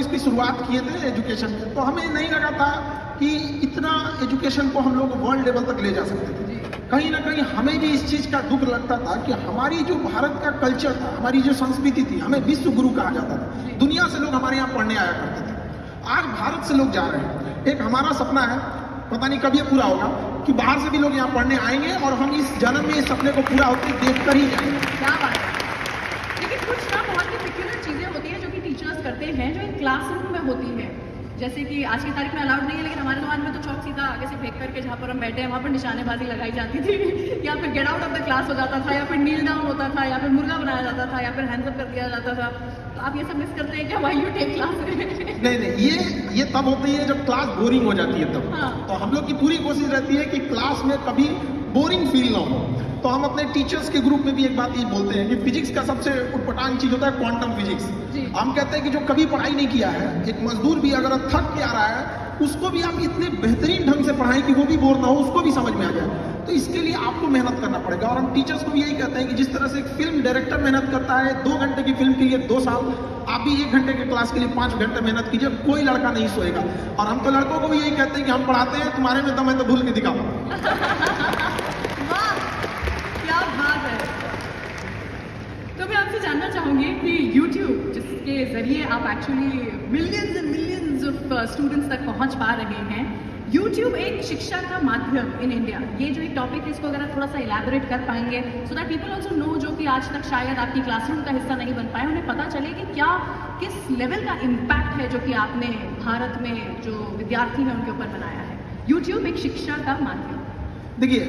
इसकी शुरुआत किए थे एजुकेशन में, तो हमें नहीं लगा था कि इतना एजुकेशन को हम लोग वर्ल्ड लेवल तक ले जा सकते थे। कहीं ना कहीं हमें भी इस चीज़ का दुख लगता था कि हमारी जो भारत का कल्चर था, हमारी जो संस्कृति थी, हमें विश्व गुरु कहा जाता था। दुनिया से लोग हमारे यहाँ पढ़ने आया करते थे। आज भारत से लोग जा रहे हैं। एक हमारा सपना है, पता नहीं कब ये पूरा होगा, कि बाहर से भी लोग यहाँ पढ़ने आएंगे और हम इस जन्म में इस सपने को पूरा होते देख कर ही जाएंगे। क्या बात है। लेकिन कुछ ना बहुत ही पेक्युलर चीजें होती हैं जो कि टीचर्स करते हैं, जो इन क्लासरूम में होती है। जैसे कि आज की तारीख में अलाउड नहीं है, लेकिन हमारे जमाने में तो चौक सीधा आगे से फेंक करके जहाँ पर हम बैठे हैं वहाँ पर निशानेबाजी लगाई जाती थी, या फिर get out of the class हो जाता था, या फिर नील डाउन होता था, या फिर मुर्गा बनाया जाता था, या फिर हैंड्स अप कर दिया जाता था। तो आप ये सब मिस करते हैं क्या? Why you take class? नहीं, ये तब होती है जब क्लास बोरिंग हो जाती है तब। हाँ। तो हम लोग की पूरी कोशिश रहती है कि क्लास में कभी बोरिंग फील ना हो। तो हम अपने टीचर्स के ग्रुप में भी एक बात ये बोलते हैं कि फिजिक्स का सबसे उटपटांग चीज होता है क्वांटम फिजिक्स। हम कहते हैं कि जो कभी पढ़ाई नहीं किया है, एक मजदूर भी अगर थक के आ रहा है, उसको भी आप इतने बेहतरीन ढंग से पढ़ाएं कि वो भी बोर ना हो, उसको भी समझ में आ जाए। तो इसके लिए आपको मेहनत करना पड़ेगा। और हम टीचर्स को भी यही कहते हैं कि जिस तरह से एक फिल्म डायरेक्टर मेहनत करता है 2 घंटे की फिल्म के लिए 2 साल, आप भी 1 घंटे की क्लास के लिए 5 घंटे मेहनत कीजिए, कोई लड़का नहीं सोएगा। और हम तो लड़कों को भी यही कहते हैं कि हम पढ़ाते हैं, तुम्हारे में दम है तो भूल के दिखाओ। क्या बात है। तो मैं आपसे जानना चाहूंगी कि YouTube, जिसके जरिए आप actually millions and millions of students तक पहुंच पा रहे हैं, YouTube एक शिक्षा का माध्यम इन इंडिया, ये जो एक टॉपिक है इसको अगर आप थोड़ा सा इलैबोरेट कर पाएंगे, so that people also know, जो कि आज तक शायद आपकी क्लासरूम का हिस्सा नहीं बन पाए, उन्हें पता चले कि क्या किस लेवल का इम्पैक्ट है जो कि आपने भारत में जो विद्यार्थी हैं उनके ऊपर बनाया है। YouTube एक शिक्षा का माध्यम। देखिए,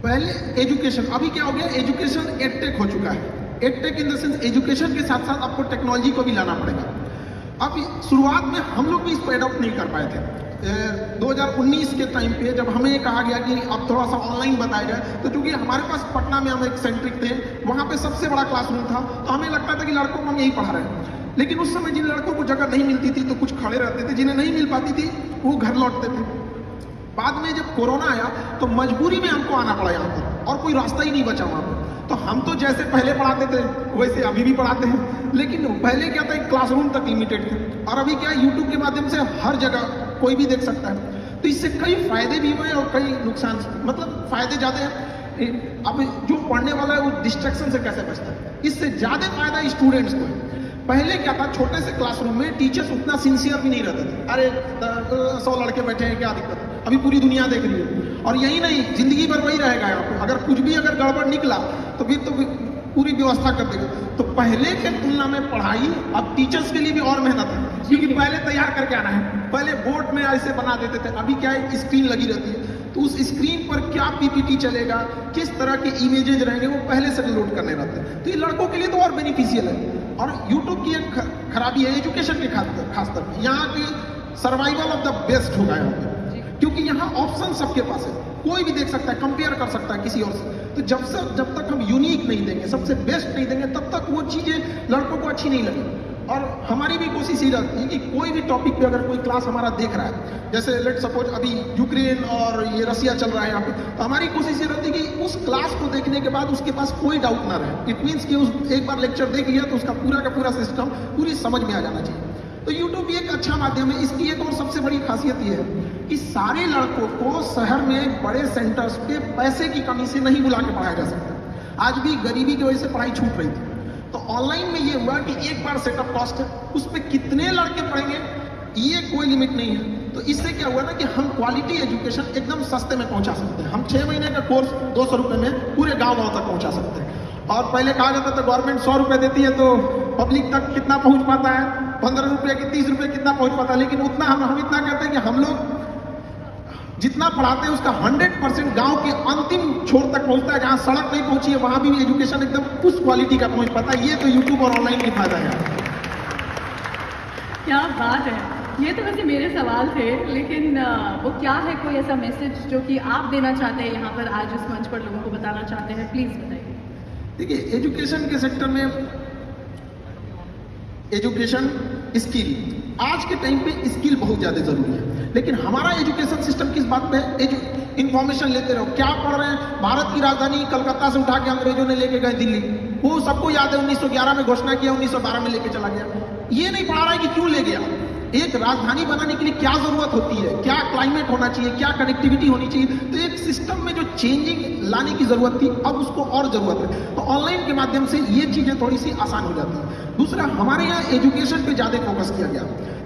पहले एजुकेशन, अभी क्या हो गया, एजुकेशन एडटेक हो चुका है। Edtech in the sense education के साथ साथ आपको टेक्नोलॉजी को भी लाना पड़ेगा। अब शुरुआत में हम लोग भी इसको एडॉप्ट नहीं कर पाए थे। 2019 के टाइम पे जब हमें कहा गया कि अब थोड़ा सा ऑनलाइन बताया जाए, तो चूंकि हमारे पास पटना में हम एक सेंट्रिक थे, वहाँ पे सबसे बड़ा क्लासरूम था, तो हमें लगता था कि लड़कों को हम यही पढ़ा रहे हैं। लेकिन उस समय जिन लड़कों को जगह नहीं मिलती थी तो कुछ खड़े रहते थे, जिन्हें नहीं मिल पाती थी वो घर लौटते थे। बाद में जब कोरोना आया तो मजबूरी में हमको आना पड़ा यहाँ पर, और कोई रास्ता ही नहीं बचा वहाँ पर। तो हम तो जैसे पहले पढ़ाते थे वैसे अभी भी पढ़ाते हैं, लेकिन पहले क्या था, एक क्लासरूम तक लिमिटेड थे, और अभी क्या है, यूट्यूब के माध्यम से हर जगह कोई भी देख सकता है। तो इससे कई फायदे भी हुए और कई नुकसान, मतलब फायदे ज़्यादा हैं। अब जो पढ़ने वाला है वो डिस्ट्रैक्शन से कैसे बचता है, इससे ज़्यादा फायदा स्टूडेंट्स को है। पहले क्या था, छोटे से क्लासरूम में टीचर्स उतना सिंसियर भी नहीं रहते थे। अरे 100 लड़के बैठे हैं, क्या दिक्कत है, अभी पूरी दुनिया देख रही है। और यही नहीं, जिंदगी भर वही रहेगा यहाँ पे। अगर कुछ भी अगर गड़बड़ निकला तो फिर तो पूरी व्यवस्था कर देगा। तो पहले के तुलना में पढ़ाई अब टीचर्स के लिए भी और मेहनत है, क्योंकि पहले तैयार करके आना है। पहले बोर्ड में ऐसे बना देते थे, अभी क्या है, स्क्रीन लगी रहती है, तो उस स्क्रीन पर क्या पीपीटी चलेगा, किस तरह के इमेजेज रहेंगे, वो पहले से लोड करने रहते हैं। तो ये लड़कों के लिए तो और बेनिफिशियल है। और यूट्यूब की एक खराबी है एजुकेशन के खासकर यहाँ की सर्वाइवल ऑफ द बेस्ट होगा यहाँ पे, क्योंकि यहाँ ऑप्शन सबके पास है, कोई भी देख सकता है, कंपेयर कर सकता है किसी और से। तो जब तक हम यूनिक नहीं देंगे, सबसे बेस्ट नहीं देंगे, तब तक वो चीज़ें लड़कों को अच्छी नहीं लगेगी। और हमारी भी कोशिश ये रहती है कि कोई भी टॉपिक पे अगर कोई क्लास हमारा देख रहा है, जैसे लेट सपोज अभी यूक्रेन और ये रसिया चल रहा है यहाँ पे, तो हमारी कोशिश ये रहती है कि उस क्लास को देखने के बाद उसके पास कोई डाउट ना रहे। इट मीन्स कि उस एक बार लेक्चर देख लिया तो उसका पूरा का पूरा सिस्टम पूरी समझ में आ जाना चाहिए। तो यूट्यूब भी एक अच्छा माध्यम है। इसकी एक और सबसे बड़ी खासियत ये है कि सारे लड़कों को शहर में बड़े सेंटर्स पे पैसे की कमी से नहीं बुला के पढ़ाया जा सकता। आज भी गरीबी की वजह से पढ़ाई छूट रही थी। तो ऑनलाइन में ये हुआ कि एक बार सेटअप कॉस्ट है, उस पर कितने लड़के पढ़ेंगे ये कोई लिमिट नहीं है। तो इससे क्या हुआ ना कि हम क्वालिटी एजुकेशन एकदम सस्ते में पहुंचा सकते हैं। हम 6 महीने का कोर्स 200 रुपये में पूरे गाँव तक पहुंचा सकते हैं। और पहले कहा जाता था गवर्नमेंट 100 रुपये देती है तो पब्लिक तक कितना पहुंच पाता है, 15 रुपये की 30 रुपये कितना पहुंच पाता है। लेकिन उतना हम इतना कहते हैं कि हम लोग जितना पढ़ाते हैं उसका 100% गांव के अंतिम छोर तक पहुंचता है। जहां सड़क नहीं पहुंची है वहां भी एजुकेशन एकदम उस क्वालिटी का पहुंच पाता है। ये तो यूट्यूब और ऑनलाइन की फायदा है। क्या बात है। ये तो वैसे मेरे सवाल थे, लेकिन वो क्या है, कोई ऐसा मैसेज जो कि आप देना चाहते हैं यहाँ पर आज इस मंच पर लोगों को बताना चाहते हैं, प्लीज बताइए। देखिए, एजुकेशन के सेक्टर में एजुकेशन स्किल, आज के टाइम पे स्किल बहुत ज़्यादा ज़रूरी है। लेकिन हमारा एजुकेशन सिस्टम किस बात पे है, इंफॉर्मेशन लेते रहो, क्या पढ़ रहे हैं। भारत की राजधानी कलकत्ता से उठा के अंग्रेजों ने लेके गए दिल्ली, वो सबको याद है। 1911 में घोषणा किया, 1912 में लेके चला गया। ये नहीं पढ़ा रहा है कि क्यों ले गया, एक राजधानी बनाने के लिए क्या जरूरत होती है, क्या क्लाइमेट होना चाहिए, क्या कनेक्टिविटी होनी चाहिए। तो एक सिस्टम में जो चेंजिंग लाने की जरूरत थी, अब उसको और जरूरत है। तो ऑनलाइन के माध्यम से ये चीजें थोड़ी सी आसान हो जाती है। दूसरा, हमारे यहाँ एजुकेशन पे ज्यादा फोकस किया गया,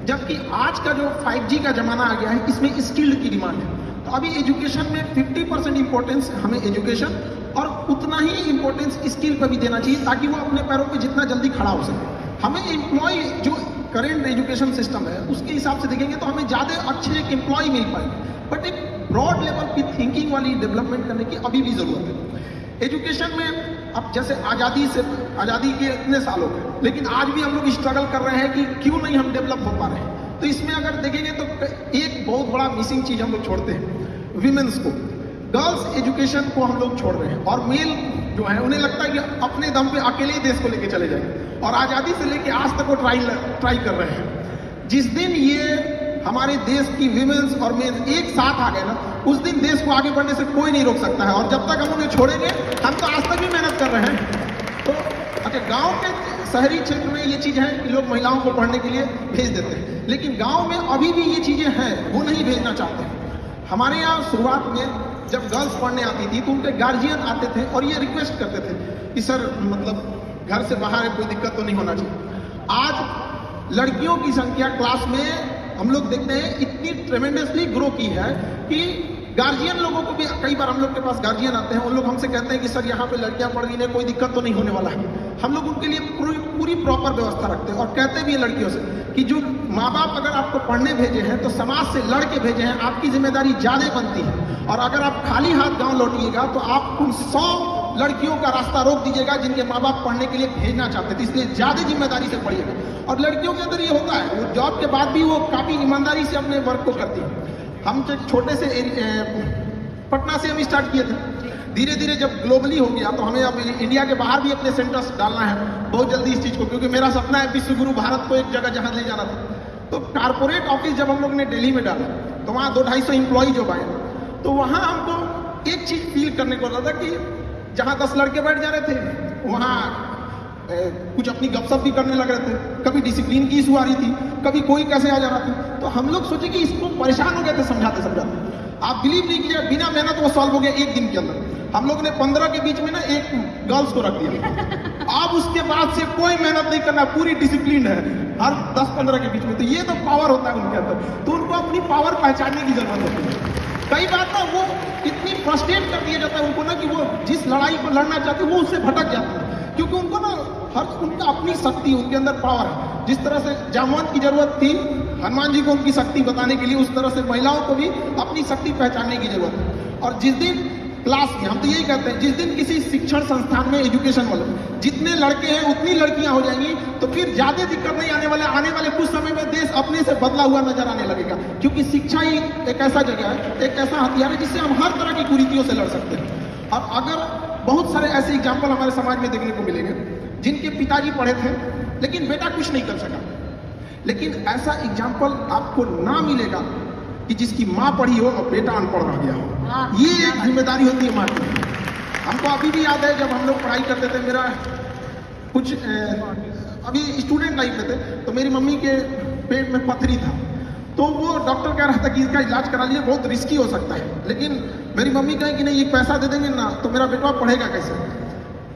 जबकि आज का जो 5G का जमाना आ गया है, इसमें स्किल्ड की डिमांड है। तो अभी एजुकेशन में 50% इंपॉर्टेंस हमें एजुकेशन और उतना ही इंपॉर्टेंस स्किल पर भी देना चाहिए, ताकि वो अपने पैरों पे जितना जल्दी खड़ा हो सके। हमें एम्प्लॉय जो करेंट एजुकेशन सिस्टम है उसके हिसाब से देखेंगे तो हमें ज़्यादा अच्छे एक एम्प्लॉय मिल पाएंगे, बट एक ब्रॉड लेवल की थिंकिंग वाली डेवलपमेंट करने की अभी भी ज़रूरत है। एजुकेशन में अब जैसे आज़ादी के इतने साल हो गए, लेकिन आज भी हम लोग स्ट्रगल कर रहे हैं कि क्यों नहीं हम डेवलप हो पा रहे हैं। तो इसमें अगर देखेंगे तो एक बहुत बड़ा मिसिंग चीज़ हम लोग छोड़ते हैं, विमेंस को। गर्ल्स एजुकेशन को हम लोग छोड़ रहे हैं, और मेल जो है उन्हें लगता है कि अपने दम पे अकेले ही देश को लेके चले जाएंगे, और आज़ादी से लेके आज तक वो ट्राई कर रहे हैं। जिस दिन ये हमारे देश की विमेंस और मेंस एक साथ आ गए ना, उस दिन देश को आगे बढ़ने से कोई नहीं रोक सकता है। और जब तक हम उन्हें छोड़ेंगे, हम तो आज तक भी मेहनत कर रहे हैं। तो अच्छा, गांव के शहरी क्षेत्र में ये चीज़ है कि लोग महिलाओं को पढ़ने के लिए भेज देते हैं, लेकिन गांव में अभी भी ये चीज़ें हैं, वो नहीं भेजना चाहते। हमारे यहाँ शुरुआत में जब गर्ल्स पढ़ने आती थी तो उनके गार्जियन आते थे और ये रिक्वेस्ट करते थे कि सर मतलब घर से बाहर है, कोई दिक्कत तो नहीं होना चाहिए। आज लड़कियों की संख्या क्लास में हम लोग देखते हैं इतनी ट्रेमेंडसली ग्रो की है कि गार्जियन लोगों को भी, कई बार हम लोग के पास गार्जियन आते हैं, उन लोग हमसे कहते हैं कि सर यहाँ पे लड़कियाँ पढ़ रही हैं, कोई दिक्कत तो नहीं होने वाला है। हम लोग उनके लिए पूरी प्रॉपर व्यवस्था रखते हैं और कहते भी हैं लड़कियों से कि जो माँ बाप अगर आपको पढ़ने भेजे हैं तो समाज से लड़ के भेजे हैं, आपकी जिम्मेदारी ज़्यादा बनती है। और अगर आप खाली हाथ गाँव लौटिएगा तो आप उन 100 लड़कियों का रास्ता रोक दीजिएगा जिनके माँ बाप पढ़ने के लिए भेजना चाहते थे। इसलिए ज़्यादा जिम्मेदारी से पढ़िएगा। और लड़कियों के अंदर ये होता है, वो जॉब के बाद भी वो काफ़ी ईमानदारी से अपने वर्क को करती है। हम छोटे से पटना से हम स्टार्ट किए थे, धीरे धीरे जब ग्लोबली हो गया तो हमें अब इंडिया के बाहर भी अपने सेंटर्स डालना है बहुत जल्दी इस चीज़ को, क्योंकि मेरा सपना है विश्व गुरु भारत को एक जगह जहाँ ले जाना था। तो कारपोरेट ऑफिस जब हम लोग ने दिल्ली में डाला तो वहाँ 200-250 एम्प्लॉय जब आए तो वहाँ हमको एक चीज़ फील करने को लगा था कि जहाँ 10 लड़के बैठ जा रहे थे वहाँ कुछ अपनी गपशप भी करने लग रहे थे, कभी डिसिप्लिन की इशू आ रही थी, कभी कोई कैसे आ जा रहा था। तो हम लोग सोचे कि इसको परेशान हो गए थे समझाते समझाते। आप बिलीव नहीं कीजिए, बिना मेहनत वो सॉल्व हो गया एक दिन के अंदर। हम लोग ने 15 के बीच में ना एक गर्ल्स को रख दिया। अब उसके बाद से कोई मेहनत नहीं करना, पूरी डिसिप्लिन है हर 10-15 के बीच में। तो ये तो पावर होता है उनके अंदर, तो उनको अपनी पावर पहचानने की जरूरत होती है। कई बार ना वो इतनी फ्रस्ट्रेट कर दिया जाता है उनको ना कि वो जिस लड़ाई को लड़ना चाहते हैं वो उससे भटक जाते हैं, क्योंकि उनको ना उनका अपनी शक्ति, उनके अंदर पावर है। जिस तरह से जामवंत की जरूरत थी हनुमान जी को उनकी शक्ति बताने के लिए, उस तरह से महिलाओं को भी अपनी शक्ति पहचानने की जरूरत है। और जिस दिन क्लास में, हम तो यही कहते हैं, जिस दिन किसी शिक्षण संस्थान में एजुकेशन वाले जितने लड़के हैं उतनी लड़कियां हो जाएंगी तो फिर ज्यादा दिक्कत नहीं आने वाले कुछ समय में देश अपने से बदला हुआ नजर आने लगेगा। क्योंकि शिक्षा ही एक ऐसा जगह है, एक ऐसा हथियार है जिससे हम हर तरह की कुरीतियों से लड़ सकते हैं। और अगर बहुत सारे ऐसे एग्जाम्पल हमारे समाज में देखने को मिलेंगे जिनके पिताजी पढ़े थे लेकिन बेटा कुछ नहीं कर सका, लेकिन ऐसा एग्जाम्पल आपको ना मिलेगा कि जिसकी माँ पढ़ी हो और बेटा अनपढ़ रह गया हो। ये एक जिम्मेदारी होती है माँ की। हमको अभी भी याद है जब हम लोग पढ़ाई करते थे, मेरा कुछ अभी स्टूडेंट लाइफ में थे तो मेरी मम्मी के पेट में पथरी था, तो वो डॉक्टर कह रहा था कि इसका इलाज करा लीजिए, बहुत रिस्की हो सकता है। लेकिन मेरी मम्मी कहे कि नहीं, ये पैसा दे देंगे ना तो मेरा बेटा पढ़ेगा कैसे।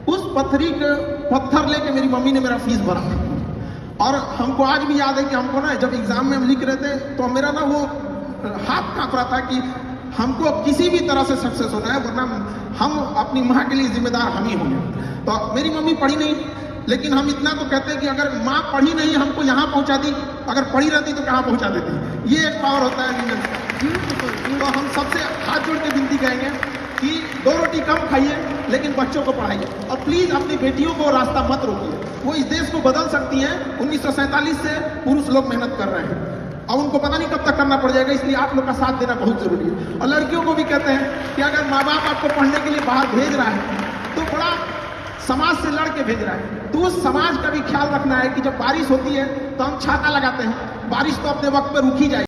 उस पथरी का पत्थर लेके मेरी मम्मी ने मेरा फीस भरा। और हमको आज भी याद है कि हमको ना जब एग्जाम में हम लिख रहे थे तो मेरा ना वो हाथ कांप रहा था कि हमको किसी भी तरह से सक्सेस होना है, वरना हम अपनी माँ के लिए जिम्मेदार हम ही होंगे। तो मेरी मम्मी पढ़ी नहीं, लेकिन हम इतना तो कहते हैं कि अगर माँ पढ़ी नहीं हमको यहाँ पहुँचा दी, अगर पढ़ी रहती तो कहाँ पहुँचा देती। ये एक पावर होता है विमेंस का। तो हम सबसे हाथ जोड़ के विनती करेंगे कि 2 रोटी कम खाइए लेकिन बच्चों को पढ़ाइए, और प्लीज अपनी बेटियों को रास्ता मत रोकिए। वो इस देश को बदल सकती हैं। 1947 से पुरुष लोग मेहनत कर रहे हैं, अब उनको पता नहीं कब तक करना पड़ जाएगा, इसलिए आप लोग का साथ देना बहुत जरूरी है। और लड़कियों को भी कहते हैं कि अगर माँ बाप आपको पढ़ने के लिए बाहर भेज रहा है तो बड़ा समाज से लड़ के भेज रहा है, तो उस समाज का भी ख्याल रखना है कि जब बारिश होती है तो हम छाता लगाते हैं, बारिश तो अपने वक्त पर रुक ही जाएगी।